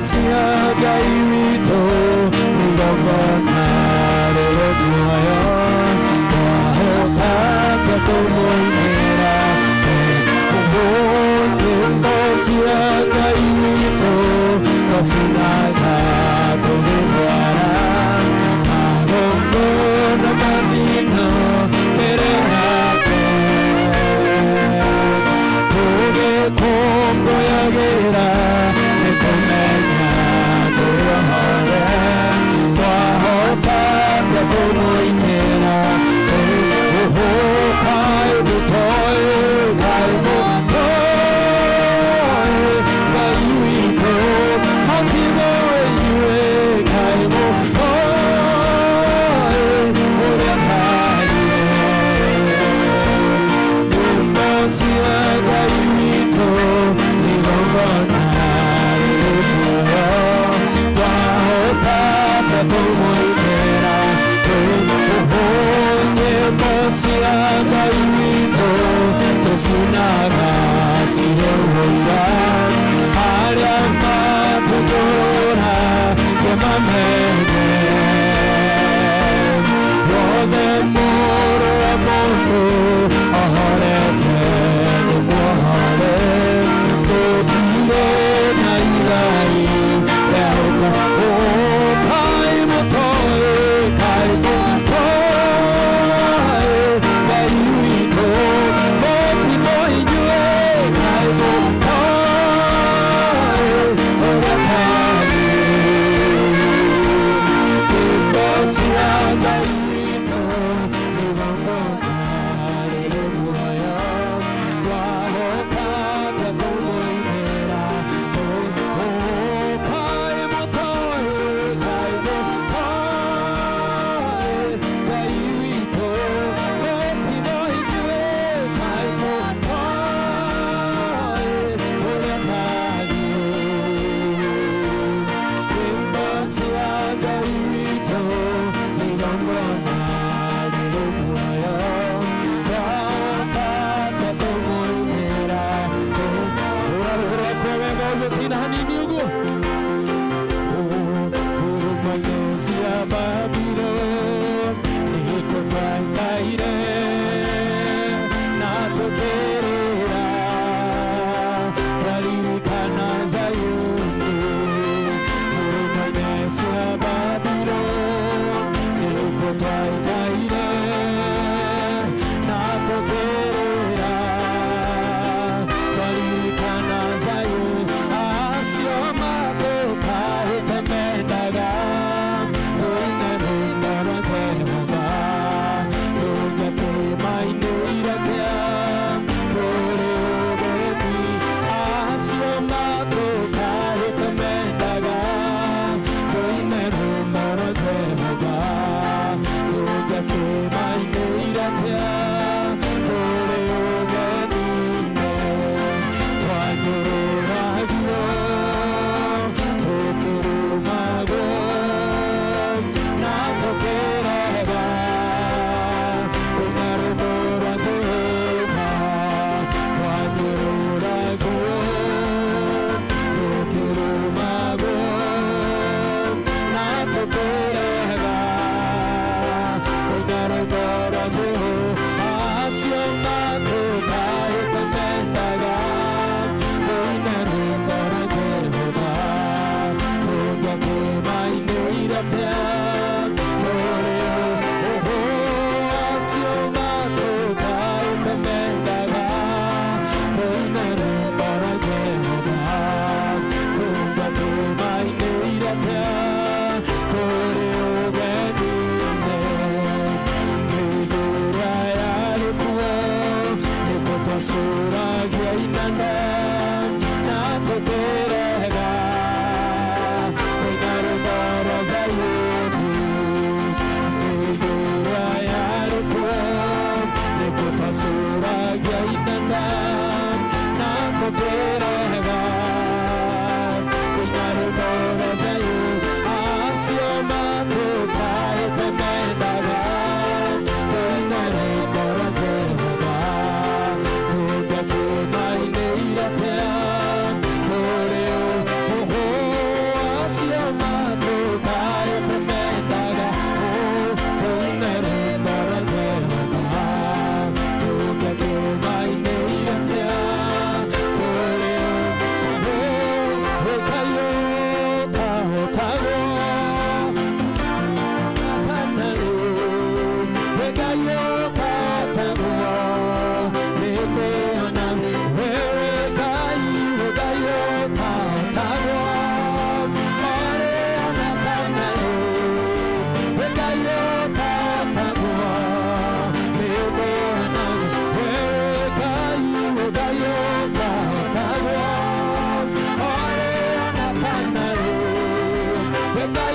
cia Ngai witũ igongona muoyo twahota ta kũmũinĩra nyĩmbo cia Ngai witũ twacinaga tũgĩtwara magongona matino mbere yake tũgĩkũngũyagĩra nĩ kũmenya tũrĩohore twahota ta kũmũinĩra Kai mũtoĩ Kai mũtoĩ Ngai witũ matiboiwe Kai mũtoĩ ũrĩa tariĩ nyĩmbo cia Ngai witũ igongona rĩrĩ muoyo twahota ta kũmũinĩra nyĩmbo cia Ngai witũ tũcinaga cirĩ ũira arĩa matũtũũra nĩmamenye wothe mũrũ wa mũndũ ohorete nĩmuohore tũtirĩ na igai rĩa Kai mũtoĩ Kai mũtoĩ Ngai witũ mũtimoinyue Kai mũtoĩ ũrĩa tariĩ nyĩmbo cia Ngai witũ igongona rĩrĩ muoyo twahota ta kũmũinĩra Kai mũtoĩ Kai mũtoĩ Ngai witũ mũtimoinyue Kai mũtoĩ ũrĩa tariĩ nyĩmbo cia Ngai witũ igongona rĩrĩ muoyo twahota ta kũmũinĩra ũrarũhũrũka wega ũguo tina hanini ũguo huruma-inĩ cia Babylon nĩko twaikaire na tũkĩrĩra twaririkana Zayuni huruma-inĩ cia Babylon nĩko twaikaire na tũkĩrĩra twaririkana Zayuni acio matũtahĩte mendaga tũinĩrĩre Twaikaire